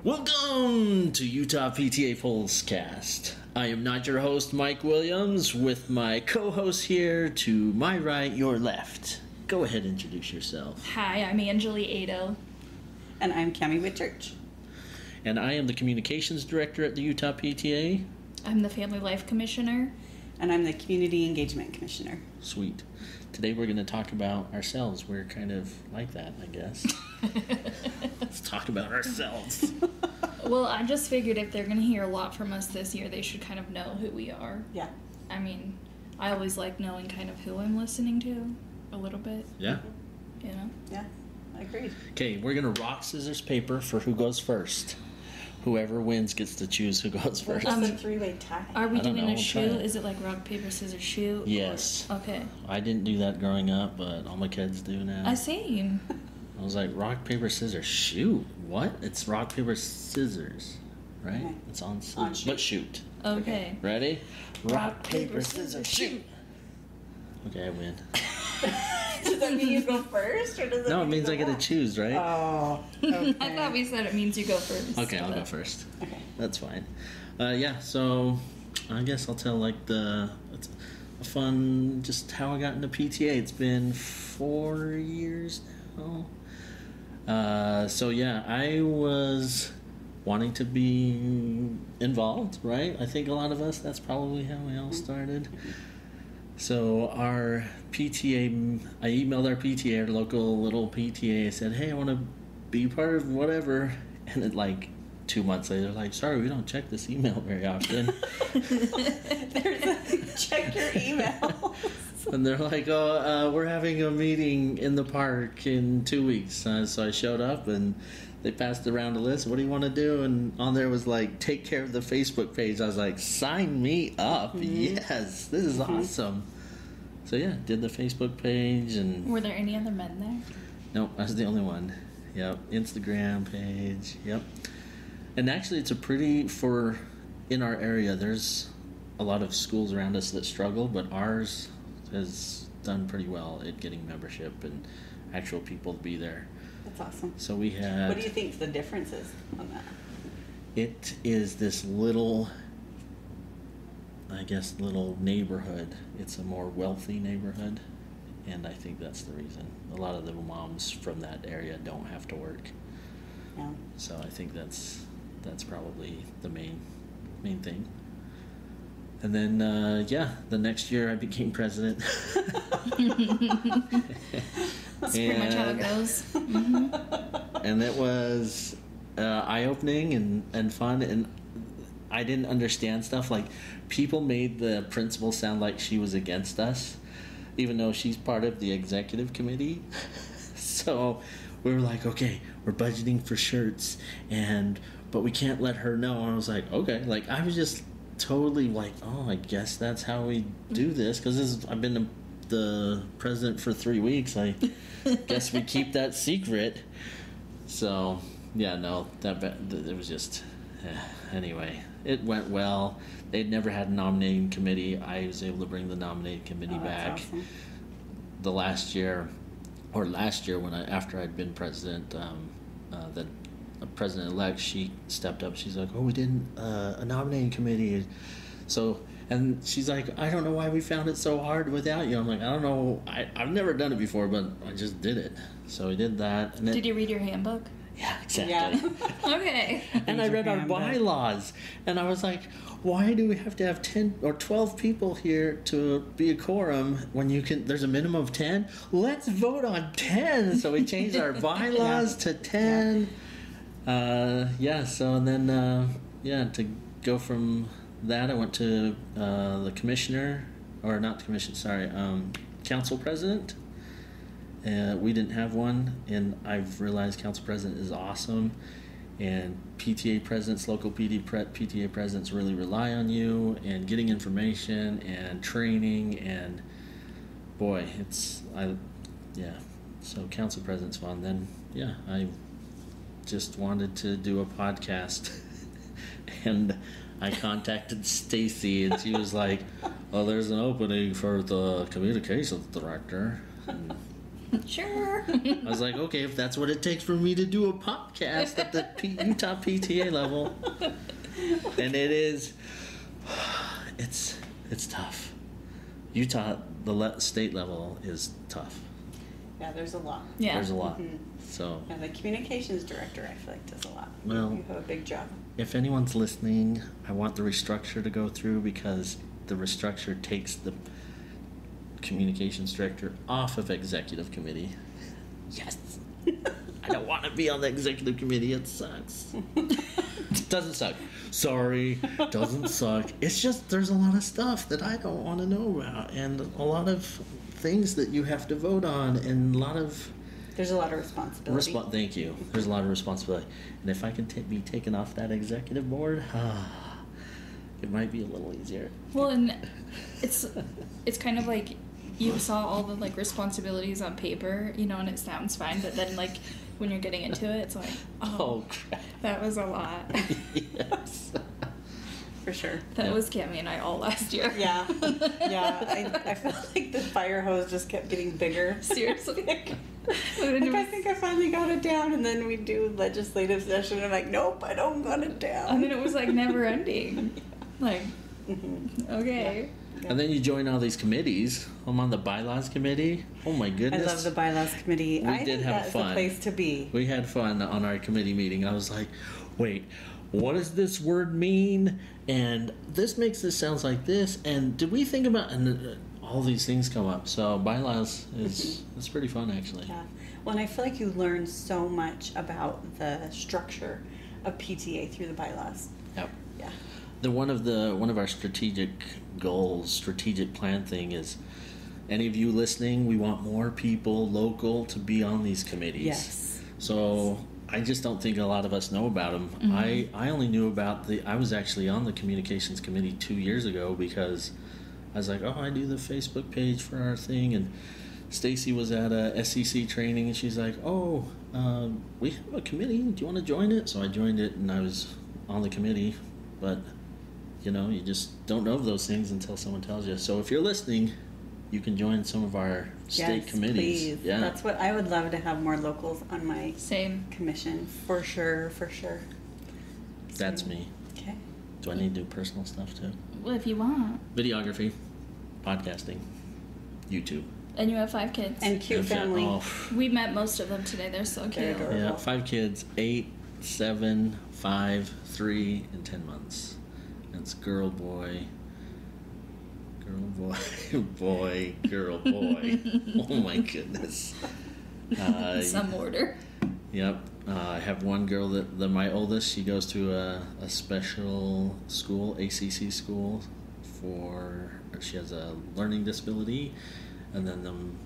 Welcome to Utah PTA Pulse Podcast. I am not your host, Mike Williams, with my co-host here to my right, your left. Go ahead and introduce yourself. Hi, I'm Angelee. And I'm Cammy with Church. And I am the Communications Director at the Utah PTA. I'm the Family Life Commissioner. And I'm the Community Engagement Commissioner. Sweet. Today we're going to talk about ourselves. We're kind of like that, I guess. Let's talk about ourselves. Well, I just figured if they're going to hear a lot from us this year, they should kind of know who we are. Yeah. I mean, I always like knowing kind of who I'm listening to a little bit. Yeah. You know? Yeah, I agree. Okay, we're going to rock, scissors, paper for who goes first. Whoever wins gets to choose who goes first. It's a three-way tie. Are we I don't doing know, a we'll shoe? try it. Is it like rock, paper, scissors, shoe? Yes. Okay. I didn't do that growing up, but all my kids do now. I see. I was like, rock, paper, scissors, shoot. What? It's rock, paper, scissors, right? Okay. It's on shoot. On shoot. But shoot. Okay. Ready? Rock, paper, scissors, shoot. Okay, I win. Does that mean you go first, or does it No, it mean means you I go get to last? choose, right? Oh, okay. I thought we said it means you go first. Okay, I'll but- go first. Okay. That's fine. Yeah, so I guess I'll tell it's a fun, just how I got into PTA. It's been 4 years now. So yeah, I was wanting to be involved, right? I think a lot of us, that's probably how we all started. So our PTA, I emailed our PTA, our local little PTA, I said, hey, I want to be part of whatever. And then like 2 months later, like, sorry, we don't check this email very often. There's a check your email. And they're like, oh, we're having a meeting in the park in 2 weeks. So I showed up and they passed around a list. What do you want to do? And on there was like, take care of the Facebook page. I was like, sign me up. Mm-hmm. Yes, this is awesome. So yeah, did the Facebook page. And Were there any other men there? nope, I was the only one. Yep, Instagram page. Yep. And actually, it's a pretty, in our area, there's a lot of schools around us that struggle, but ours has done pretty well at getting membership and actual people to be there. That's awesome. So we had... What do you think the difference is on that? It is this little neighborhood. It's a more wealthy neighborhood, and I think that's the reason. A lot of the moms from that area don't have to work. Yeah. So I think that's probably the main thing. And then, the next year I became president. That's pretty much how it goes. Mm-hmm. And it was eye-opening and fun. And I didn't understand stuff. Like, people made the principal sound like she was against us, even though she's part of the executive committee. So we were like, okay, we're budgeting for shirts, but we can't let her know. And I was like, okay. Like, I was just totally like, oh, I guess that's how we do this, because I've been the president for 3 weeks. I guess we keep that secret. So yeah, no, it was just anyway, it went well. They'd never had a nominating committee. I was able to bring the nominating committee back. Awesome. The last year when after I'd been president, the president-elect, she stepped up. She's like, oh, we didn't a nominating committee. So, and she's like, I don't know why we found it so hard without you. I'm like, I don't know. I've never done it before, but I just did it. So we did that. And Did you read your handbook? Yeah, exactly. Yeah. Okay. And I read our bylaws, and I was like, why do we have to have 10 or 12 people here to be a quorum when there's a minimum of 10? Let's vote on 10. So we changed our bylaws to 10. So and then, to go from that, I went to the council president. We didn't have one, and I've realized council president is awesome, and PTA presidents, local PTA presidents really rely on you and getting information and training, and boy, so council president's fun. Then I just wanted to do a podcast and I contacted Stacy, and she was like, oh, there's an opening for the communications director. And Sure. I was like, okay, if that's what it takes for me to do a podcast at the Utah PTA level. And it is, it's tough. Utah, the state level is tough. Yeah, there's a lot. Yeah. There's a lot. Mhm. So, Yeah, the communications director, I feel like, does a lot. Well- You have a big job. if anyone's listening, I want the restructure to go through because the restructure takes the communications director off of executive committee. Yes. I don't want to be on the executive committee. It sucks. It doesn't suck. Sorry. Doesn't suck. It's just there's a lot of stuff that I don't want to know about and a lot of things that you have to vote on and a lot of There's a lot of responsibility. Thank you. There's a lot of responsibility. And if I can be taken off that executive board, it might be a little easier. Well, and it's kind of like you saw all the like responsibilities on paper, you know, and it sounds fine, but then like when you're getting into it, it's like, Oh, crap. that was a lot. Yes. For sure. That Yeah. was Cammy and I all last year. Yeah. Yeah. I felt like the fire hose just kept getting bigger. Seriously. Like, I think I finally got it down, and then we do legislative session. And I'm like, nope, I don't got it down. And then it was like never ending. Like, Mhm. okay. Yeah. And then you join all these committees. I'm on the bylaws committee. Oh my I goodness. love the bylaws committee. We I did think have that's fun. the place to be. We had fun on our committee meeting. I was like, wait, what does this word mean? And this makes this sounds like this. And did we think about, and all these things come up. So bylaws is, it's pretty fun actually. Yeah. Well, and I feel like you learn so much about the structure of PTA through the bylaws. Yep. Yeah. One of our strategic goals, strategic plan thing is, any of you listening, we want more people local to be on these committees. Yes. So I just don't think a lot of us know about them. Mm-hmm. I only knew about I was actually on the communications committee 2 years ago because I was like, oh, I do the Facebook page for our thing, and Stacy was at a SEC training, and she's like, oh, we have a committee. Do you want to join it? So I joined it, and I was on the committee, but you know, you just don't know those things until someone tells you. So if you're listening, you can join some of our state Yes, committees. please. Yeah. That's what I would love to have, more locals on my Same. commission. For sure, for sure. That's me. Okay. Do I need to do personal stuff too? Well, if you want. Videography, podcasting, YouTube. And you have 5 kids. And cute And family. Oh, We met most of them today. They're so They're cute. adorable. yeah, 5 kids, 8, 7, 5, 3, and 10 months. That's girl, boy, boy, girl, boy. Oh my goodness. Some order. Yep. I have one girl that my oldest, she goes to a special school, ACC school, she has a learning disability, and then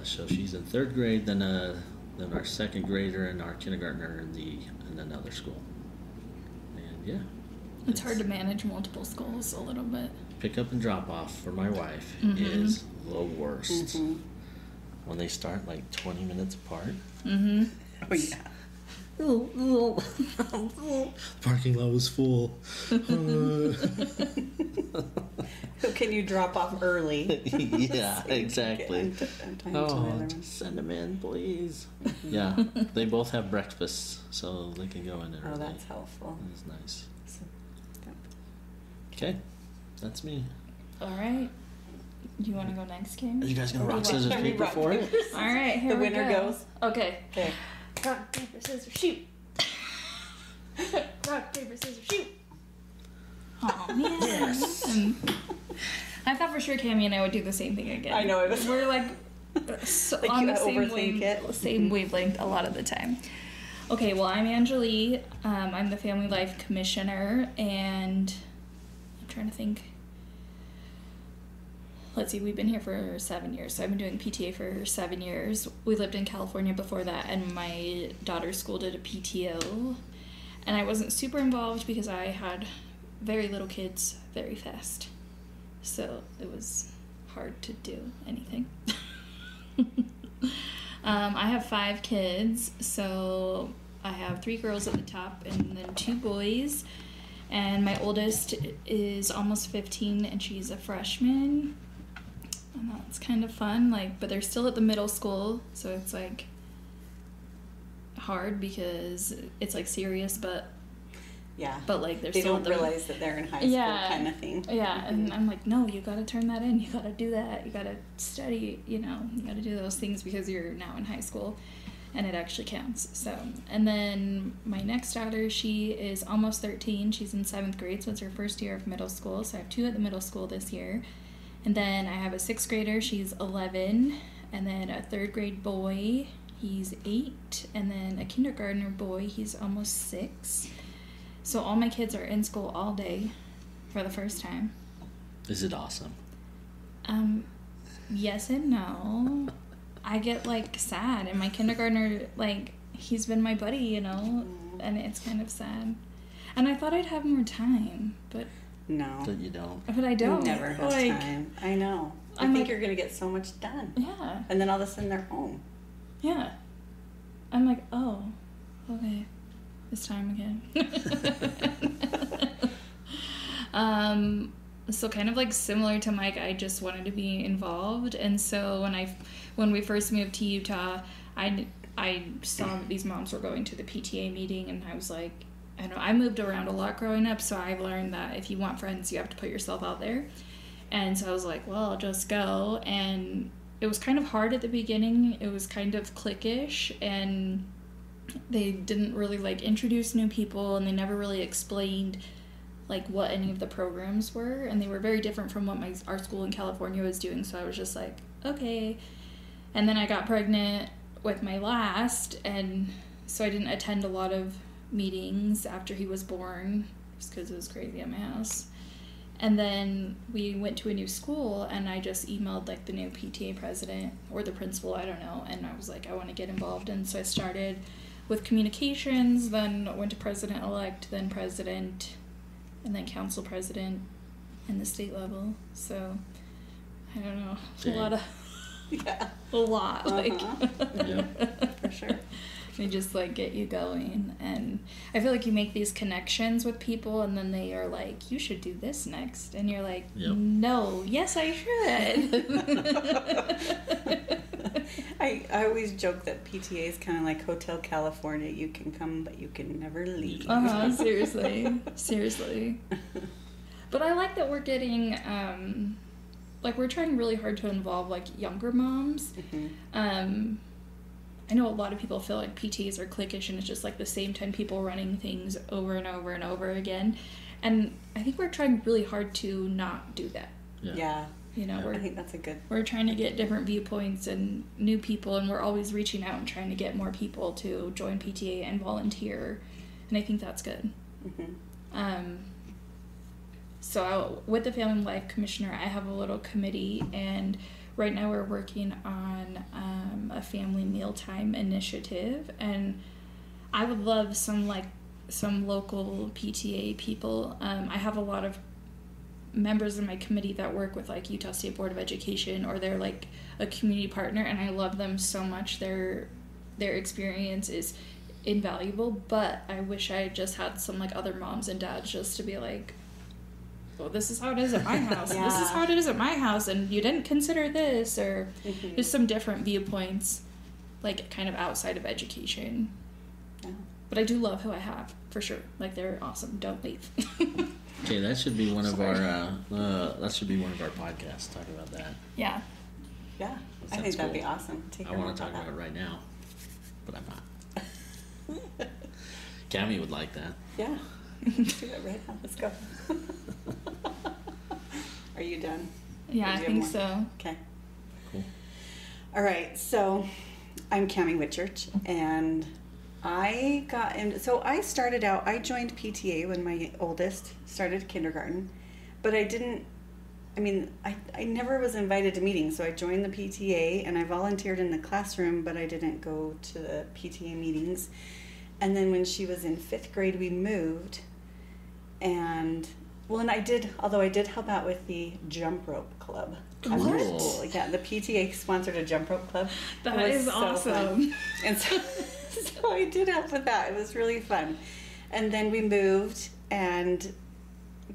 so she's in 3rd grade. Then our 2nd grader and our kindergartner in another school. And yeah, It's hard to manage multiple schools a little bit. pick up and drop off for my wife Mhm. is the worst. Mhm. When they start like 20 minutes apart. Mm-hmm. Oh, yeah. Parking lot was full. So can you drop off early? Yeah, So you can exactly. get on time to the Oh, other one. just send them in, please. Yeah, they both have breakfasts, so they can go in early. Oh, that's helpful. That's nice. So, Okay, that's me. All right. Do you want to go next, Kim? Are you guys gonna Or do rock, you want- scissors, Can we paper rock, for it? paper, All right, here The we winner go. goes? Okay. Okay. Rock, paper, scissors, shoot. Rock, paper, scissors, shoot. Oh man. Yes. I thought for sure Cammy and I would do the same thing again. I know, it was- We're like, so Like on you the same overthink it. same wavelength a lot of the time. Okay, well I'm Angelee. I'm the Family Life Commissioner, and I'm trying to think. Let's see, we've been here for 7 years. So I've been doing PTA for 7 years. We lived in California before that, and my daughter's school did a PTO. And I wasn't super involved because I had very little kids very fast. So it was hard to do anything. I have 5 kids, so I have 3 girls at the top and then 2 boys. And my oldest is almost 15 and she's a freshman. And that's kind of fun. Like, but they're still at the middle school, so it's like hard because it's like serious, but like they don't realize that they're in high school kind of thing. Yeah, and I'm like, no, you got to turn that in. You got to do that. You got to study. You got to do those things because you're now in high school, and it actually counts. So, and then my next daughter, she is almost 13. She's in 7th grade, so it's her first year of middle school. So I have 2 at the middle school this year, and then I have a 6th grader. She's 11, and then a 3rd grade boy. He's 8, and then a kindergartner boy. He's almost 6. So all my kids are in school all day for the first time. Is it awesome? Yes and no. I get, like, sad. And my kindergartner, like, he's been my buddy, and it's kind of sad. And I thought I'd have more time, but... No. But you don't. But I don't. You never have time. I know. I think you're going to get so much done. Yeah. And then all of a sudden they're home. Yeah. I'm like, oh, okay. It's time again. So kind of like similar to Mike, I just wanted to be involved. And so when we first moved to Utah, I saw that these moms were going to the PTA meeting, and I was like, I moved around a lot growing up, so I've learned that if you want friends, you have to put yourself out there. And so I was like, well, I'll just go. And it was kind of hard at the beginning. It was kind of cliquish, and they didn't really like introduce new people, and they never really explained like what any of the programs were, and they were very different from what our school in California was doing. So I was just like, okay. And then I got pregnant with my last, and so I didn't attend a lot of meetings after he was born just because it was crazy at my house. And then we went to a new school, and I just emailed like the new PTA president or the principal, I don't know, and I was like, I want to get involved. And so I started with communications, then went to president-elect, then president, and then council president in the state level. So I don't know, a lot. Like, yeah, for sure. They just like get you going, and I feel like you make these connections with people, and then they are like, you should do this next, and you're like, no, yes I should. I always joke that PTA is kind of like Hotel California. You can come, but you can never leave. Seriously. But I like that we're getting like we're trying really hard to involve like younger moms. I know a lot of people feel like PTAs are cliquish, and it's just like the same 10 people running things over and over and over again. And I think we're trying really hard to not do that. Yeah. I think that's we're trying to get different viewpoints and new people, and we're always reaching out and trying to get more people to join PTA and volunteer. And I think that's good. So with the Family Life Commissioner, I have a little committee, and right now we're working on a family mealtime initiative, and I would love some local PTA people. I have a lot of members in my committee that work with like Utah State Board of Education, or they're like a community partner, and I love them so much. Their experience is invaluable, but I wish I just had some like other moms and dads just to be like, well, this is how it is at my house. This is how it is at my house, and you didn't consider this, or just some different viewpoints, like kind of outside of education. Yeah. But I do love who I have, for sure. Like, they're awesome. Don't leave. Okay, that should be one of our podcasts. Talk about that. Yeah. Yeah, I think that'd be awesome. I want to talk about it right now, but I'm not. Cammy would like that. Yeah. Do it right now. Let's go. Are you done? Yeah, I think so. Okay. Cool. All right. So I'm Cammy Whitchurch, and I got in. So I started out, I joined PTA when my oldest started kindergarten, but I never was invited to meetings. So I joined the PTA, and I volunteered in the classroom, but I didn't go to the PTA meetings. And then when she was in 5th grade, we moved. And I did help out with the jump rope club. Cool. Yeah, the PTA sponsored a jump rope club. That is awesome. And so I did help with that. It was really fun. And then we moved, and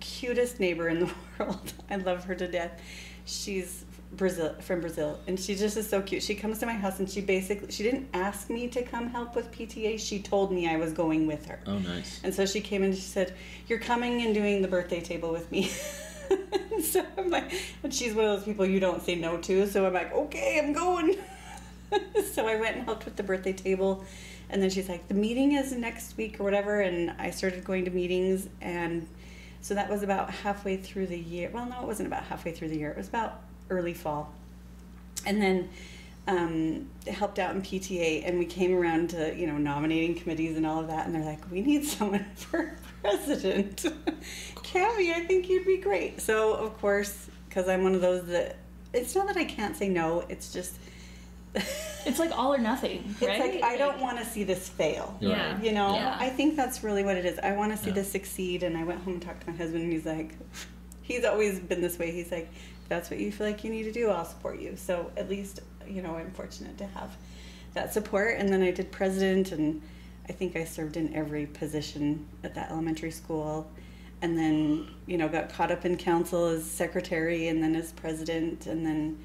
cutest neighbor in the world. I love her to death. She's Brazil, and she just is so cute. She comes to my house and she didn't ask me to come help with PTA. She told me I was going with her. Oh, nice. And so she came and she said, "You're coming and doing the birthday table with me." So I'm like, and she's one of those people you don't say no to. So I'm like, okay, I'm going. So I went and helped with the birthday table, and then she's like, the meeting is next week or whatever, and I started going to meetings, and so that was about halfway through the year. Well, no, it wasn't about halfway through the year. It was about early fall. And then helped out in PTA, and we came around to, nominating committees and all of that, and they're like, we need someone for president. Cammy, I think you'd be great. So, of course, because I'm one of those that, it's not that I can't say no, it's just... It's like all or nothing, right? It's like, I don't want to see this fail. Yeah. Yeah. I think that's really what it is. I want to see this succeed, and I went home and talked to my husband, and he's like, he's always been this way. He's like, if that's what you feel like you need to do, I'll support you. So at least, I'm fortunate to have that support. And then I did president, and I think I served in every position at that elementary school. And then, got caught up in council as secretary, and then as president, and then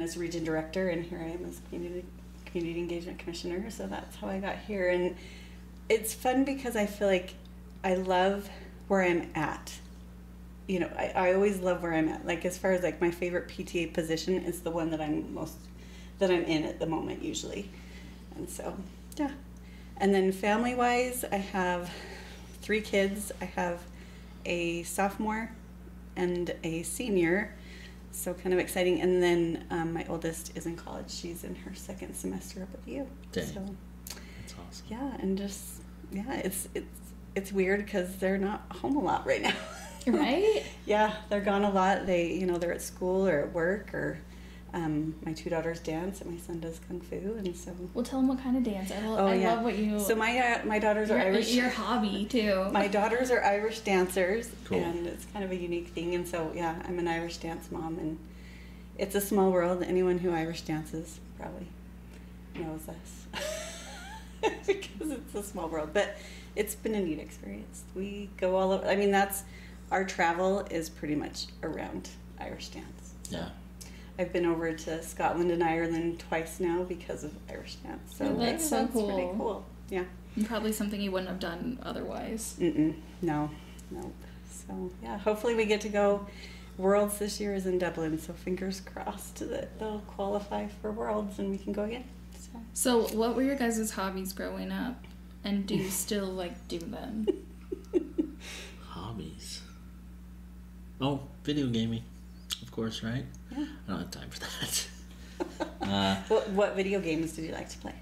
as region director, and here I am as community engagement commissioner. So that's how I got here. And it's fun because I feel like I love where I'm at. I always love where I'm at. Like, as far as like my favorite PTA position is the one that I'm in at the moment usually. And so, yeah. And then family wise, I have 3 kids. I have a sophomore and a senior. So kind of exciting. And then my oldest is in college. She's in her 2nd semester up at U. Dang. So that's awesome. yeah, and just it's weird because they're not home a lot right now. Right? Yeah, they're gone a lot. They they're at school or at work, or my 2 daughters dance and my son does kung fu, and so. Well, tell them what kind of dance. I love what you. So my daughters are Irish. Your hobby too. My daughters are Irish dancers, cool. And it's kind of a unique thing. And so yeah, I'm an Irish dance mom, and it's a small world. Anyone who Irish dances probably knows us because it's a small world. But it's been a neat experience. We go all over. I mean, our travel is pretty much around Irish dance. Yeah. I've been over to Scotland and Ireland twice now because of Irish dance. So that's so cool. Pretty cool. Yeah. And probably something you wouldn't have done otherwise. No. So yeah, hopefully we get to go. Worlds this year is in Dublin, so fingers crossed that they'll qualify for Worlds and we can go again. So what were your guys' hobbies growing up, and do you still like do them? Hobbies. Oh, video gaming, of course, right? Yeah. I don't have time for that. What video games did you like to play?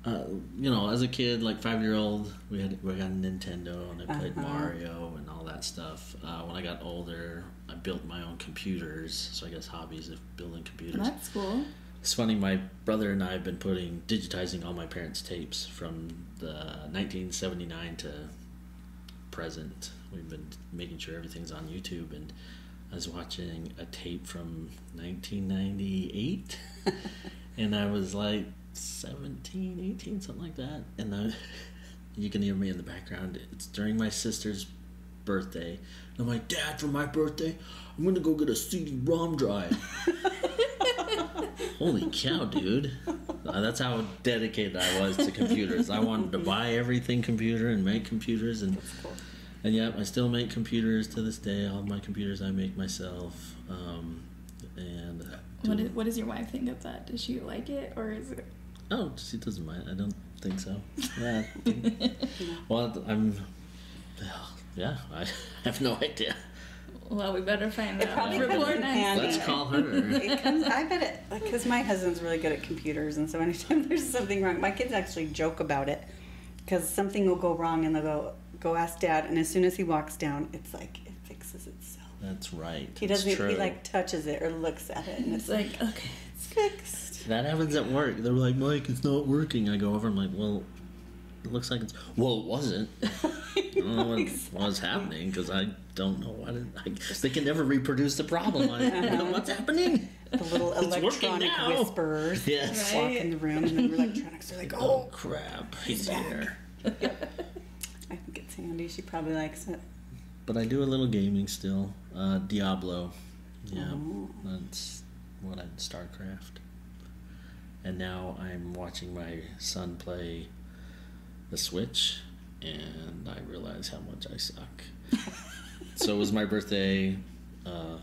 As a kid, like 5-year-old, we got a Nintendo, and I played Mario and all that stuff. When I got older, I built my own computers, so I guess hobbies of building computers. That's cool. It's funny, my brother and I have been digitizing all my parents' tapes from the 1979 to present. We've been making sure everything's on YouTube, and I was watching a tape from 1998, and I was like 17, 18, something like that, and you can hear me in the background. It's during my sister's birthday, and I'm like, Dad, for my birthday, I'm gonna go get a CD-ROM drive. Holy cow, dude. That's how dedicated I was to computers. I wanted to buy everything computer and make computers, and That's cool. And yeah, I still make computers to this day. All my computers I make myself. What does your wife think of that? Does she like it, or is it? Oh, she doesn't mind. I don't think so. Yeah. Well, Yeah, I have no idea. Well, we better find It out. probably comes in handy. Let's call her. I bet it, because my husband's really good at computers, and so anytime there's something wrong, my kids actually joke about it, because something will go wrong, and they'll go ask Dad, and as soon as he walks down, it's like it fixes itself. That's right. He doesn't. He like touches it or looks at it, and it's like, okay, it's fixed. That happens at work. They're like, Mike, it's not working. I go over. I'm like, well, it looks like it's. Well, it wasn't. I don't know what's happening, because I don't know what it. They can never reproduce the problem. What's happening? The little electronic whisperers yes. walk in the room, and then electronics are like, oh crap, he's here. I think it's handy. She probably likes it. But I do a little gaming still. Diablo Yeah, that's what I'm StarCraft. And now I'm watching my son play the Switch, and I realize how much I suck. So it was my birthday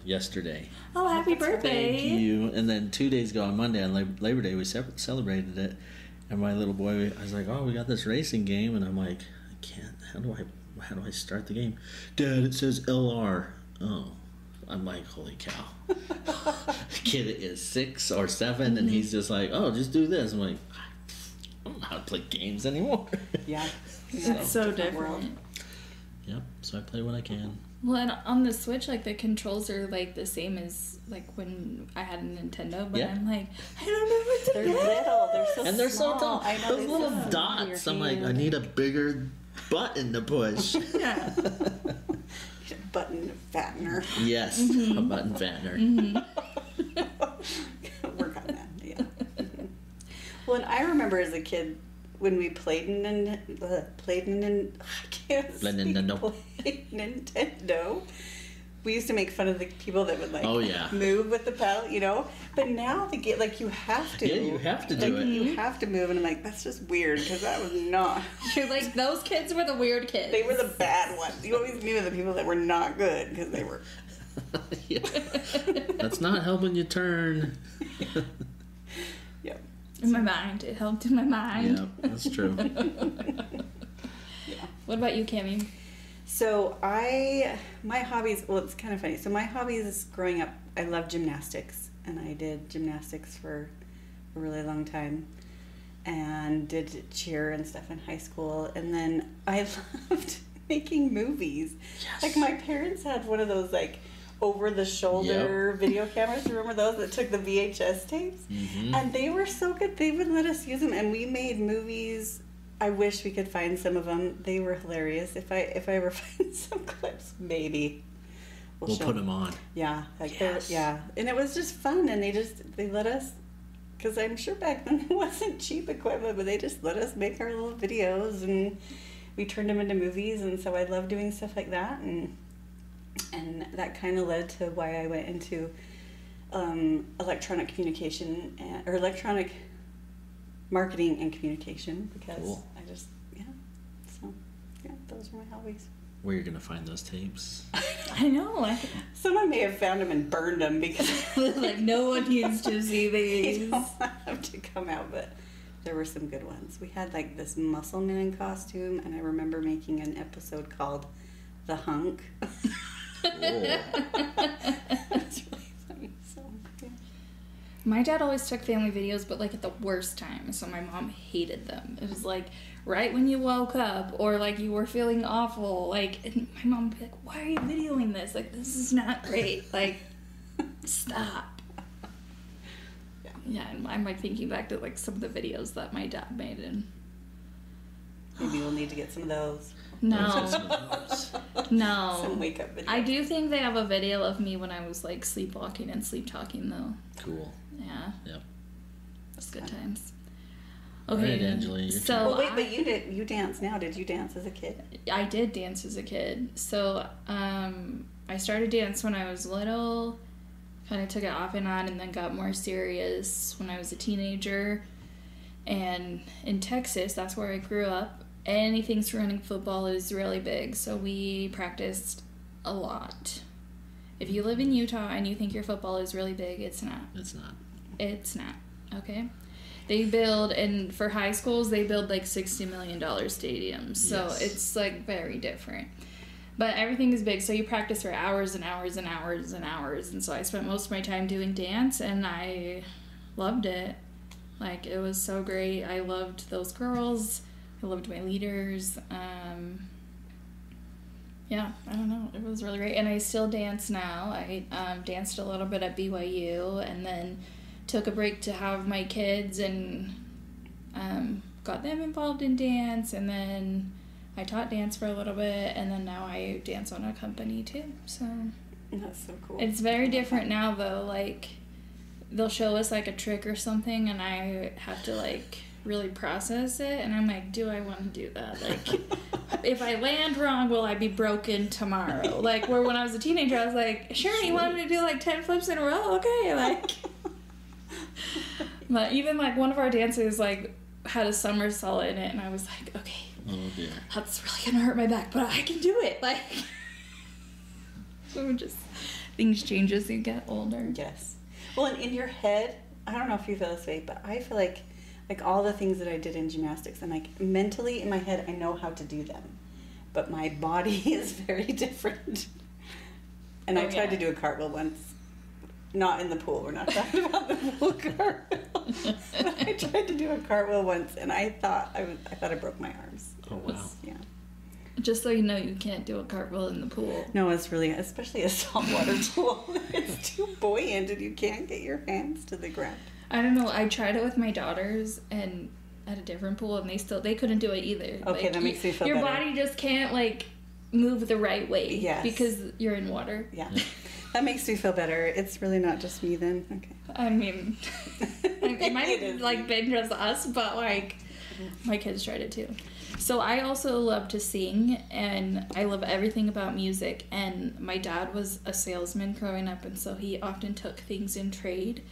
yesterday. Oh, happy birthday! Thank you. And then 2 days ago on Monday on Labor Day, we celebrated it. And my little boy, I was like, "Oh, we got this racing game," and I'm like, "I can't. How do I start the game?" "Dad, it says LR." Oh, I'm like, "Holy cow!" Kid is 6 or 7, and he's just like, "Oh, just do this." I'm like, "I don't know how to play games anymore." Yeah, that's so different. Yep. So I play what I can. Well, and on the Switch, like, the controls are, like, the same as, like, when I had a Nintendo, but I'm like, I don't know what to do. They're little. They're so And they're small. so tall. I know, those little dots. I'm like, I need a bigger button to push. Yeah. Button fattener. Yes, a button fattener. Work on that, yeah. Well, and I remember as a kid when we played Nintendo. We used to make fun of the people that would move with the pedal, you know. But now they get you have to. Yeah, you have to do it. You have to move, and I'm like, that's just weird because that was not. You're like, those kids were the weird kids. They were the bad ones. You always knew the people that were not good because they were. Yeah. That's not helping you turn. Yep. In my mind, it helped in my mind. Yep, that's true. Yeah. What about you, Cammy? So my hobbies, well, it's kind of funny. So my hobbies growing up, I loved gymnastics, and I did gymnastics for a really long time, and did cheer and stuff in high school. And then I loved making movies. Yes. Like my parents had one of those over the shoulder video cameras. Remember those that took the VHS tapes? Mm-hmm. And they were so good. They would let us use them, and we made movies. I wish we could find some of them. They were hilarious. If I ever find some clips, maybe we'll put them on. Yeah, Yes. yeah, and it was just fun. And they let us, because I'm sure back then it wasn't cheap equipment, but they just let us make our little videos, and we turned them into movies. And so I love doing stuff like that, and that kind of led to why I went into electronic communication or electronic marketing and communication, because cool. Those are my hobbies. Where you're gonna find those tapes? I know. Someone may have found them and burned them because no one needs to see these. They don't want them to come out, but there were some good ones. We had this muscle man costume, and I remember making an episode called The Hunk. It's really funny. So, yeah. My dad always took family videos, but at the worst time, so my mom hated them. It was right when you woke up, or you were feeling awful, and my mom would be like, "Why are you videoing this? This is not great. Stop." Yeah, and I'm thinking back to some of the videos that my dad made, and maybe we'll need to get some of those. No. Some wake up videos. I do think they have a video of me when I was sleepwalking and sleep talking though. Cool. Yeah. Yep. That's good times. Okay, Okay, all right, Angelee, your so turn. Well, wait, but you dance now. Did you dance as a kid? I did dance as a kid. So I started dance when I was little, kind of took it off and on, and then got more serious when I was a teenager. And in Texas, that's where I grew up, anything surrounding football is really big, so we practiced a lot. If you live in Utah and you think your football is really big, it's not. It's not. It's not, okay? They build, and for high schools, they build $60 million stadiums. So Yes. it's very different. But everything is big, so you practice for hours and hours and hours and hours. And so I spent most of my time doing dance, and I loved it. It was so great. I loved those girls. I loved my leaders. Yeah, I don't know. It was really great. And I still dance now. I danced a little bit at BYU, and then took a break to have my kids, and got them involved in dance, and then I taught dance for a little bit, and then now I dance on a company too. So That's so cool. it's very different now though. They'll show us a trick or something, and I have to really process it, and I'm like, do I want to do that? Like, if I land wrong, will I be broken tomorrow? Like, where when I was a teenager, I was like, sure, you want me to do like 10 flips in a row? Okay, like. But even like one of our dancers like had a somersault in it, and I was like, okay, oh dear, that's really gonna hurt my back, but I can do it. Like, so just things change as you get older. Yes. Well, and in your head, I don't know if you feel this way, but I feel like all the things that I did in gymnastics, I'm like, mentally in my head, I know how to do them, but my body is very different. And I tried to do a cartwheel once. Not in the pool. We're not talking about the pool cartwheel. I tried to do a cartwheel once, and I thought I broke my arms. Oh wow! Yeah. Just so you know, you can't do a cartwheel in the pool. No, it's really, especially a saltwater pool. It's too buoyant, and you can't get your hands to the ground. I don't know. I tried it with my daughters, and at a different pool, and they couldn't do it either. Okay, like, that makes me feel your better. body just can't like move the right way. Yes. Because you're in water. Yeah. That makes me feel better. It's really not just me then. Okay. I mean, it might have like been just us, but like my kids tried it too. So I also love to sing, and I love everything about music. And my dad was a salesman growing up, and so he often took things in trade.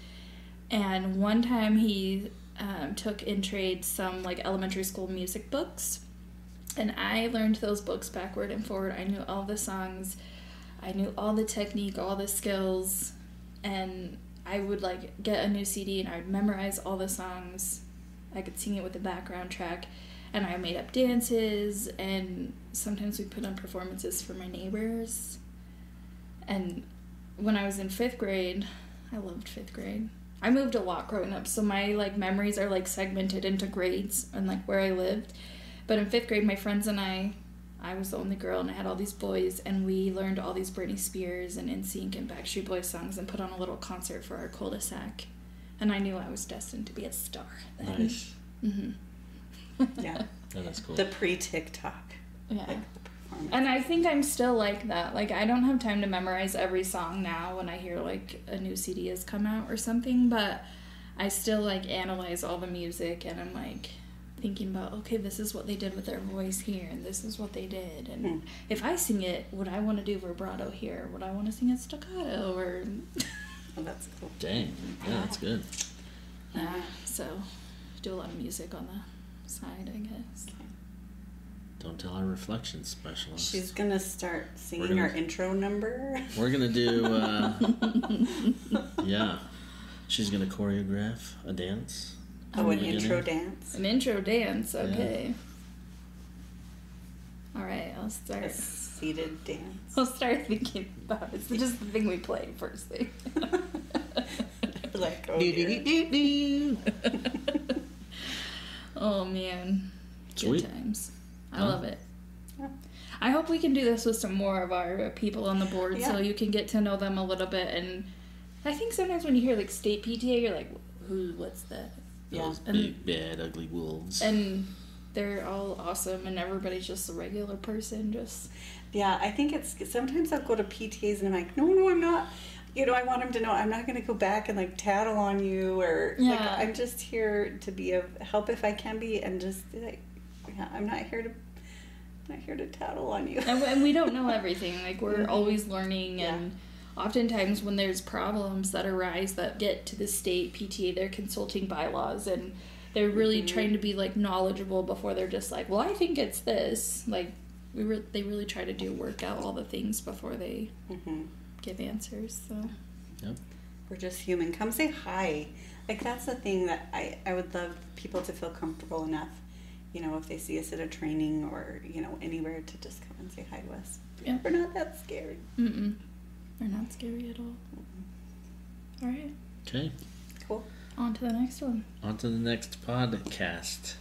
And one time he took in trade some like elementary school music books, and I learned those books backward and forward. I knew all the songs. I knew all the technique, all the skills, and I would like get a new CD and I would memorize all the songs. I could sing it with a background track, and I made up dances, and sometimes we put on performances for my neighbors. And when I was in 5th grade, I loved 5th grade. I moved a lot growing up, so my like memories are like segmented into grades and like where I lived. But in 5th grade, my friends and I was the only girl, and I had all these boys, and we learned all these Britney Spears and NSYNC and Backstreet Boys songs and put on a little concert for our cul-de-sac. And I knew I was destined to be a star then. Nice. Mm-hmm. Yeah. Oh, that's cool. The pre-TikTok. Yeah. Like the performance. And I think I'm still like that. Like, I don't have time to memorize every song now when I hear, like, a new CD has come out or something, but I still, like, analyze all the music, and I'm, like, thinking about, okay, this is what they did with their voice here, and this is what they did, and if I sing it, would I want to do vibrato here? Would I want to sing it staccato? Or Oh, that's cool. Dang. Yeah, that's good. yeah, so do a lot of music on the side, I guess. Okay. Don't tell our reflection specialist. She's gonna start singing our intro number. We're gonna do. Yeah, she's gonna choreograph a dance. Oh, an intro dance. An intro dance, okay. Yeah. All right, I'll start. A seated dance. I'll start thinking about it. It's just the thing we play first thing. Like, oh, dear. Oh man, Sweet. good times. I love it. Yeah. I hope we can do this with some more of our people on the board, so you can get to know them a little bit. And I think sometimes when you hear like state PTA, you're like, what's that? Those big, bad, ugly wolves. And they're all awesome, and everybody's just a regular person. Just Yeah, I think it's sometimes I'll go to PTAs and I'm like, no, I'm not. You know, I want them to know I'm not going to go back and like tattle on you, or like I'm just here to be of help if I can be, and just like, yeah, I'm not here to tattle on you. And we don't know everything. Like, we're always learning, and oftentimes when there's problems that arise that get to the state PTA, they're consulting bylaws, and they're really trying to be like knowledgeable before they're just like, well, I think it's this. Like, they really try to work out all the things before they give answers. So we're just human. Come say hi. Like, that's the thing that I would love people to feel comfortable enough, you know, if they see us at a training or, you know, anywhere, to just come and say hi to us. Yeah. We're not that scary. They're not scary at all. All right. Okay. Cool. On to the next one. On to the next podcast.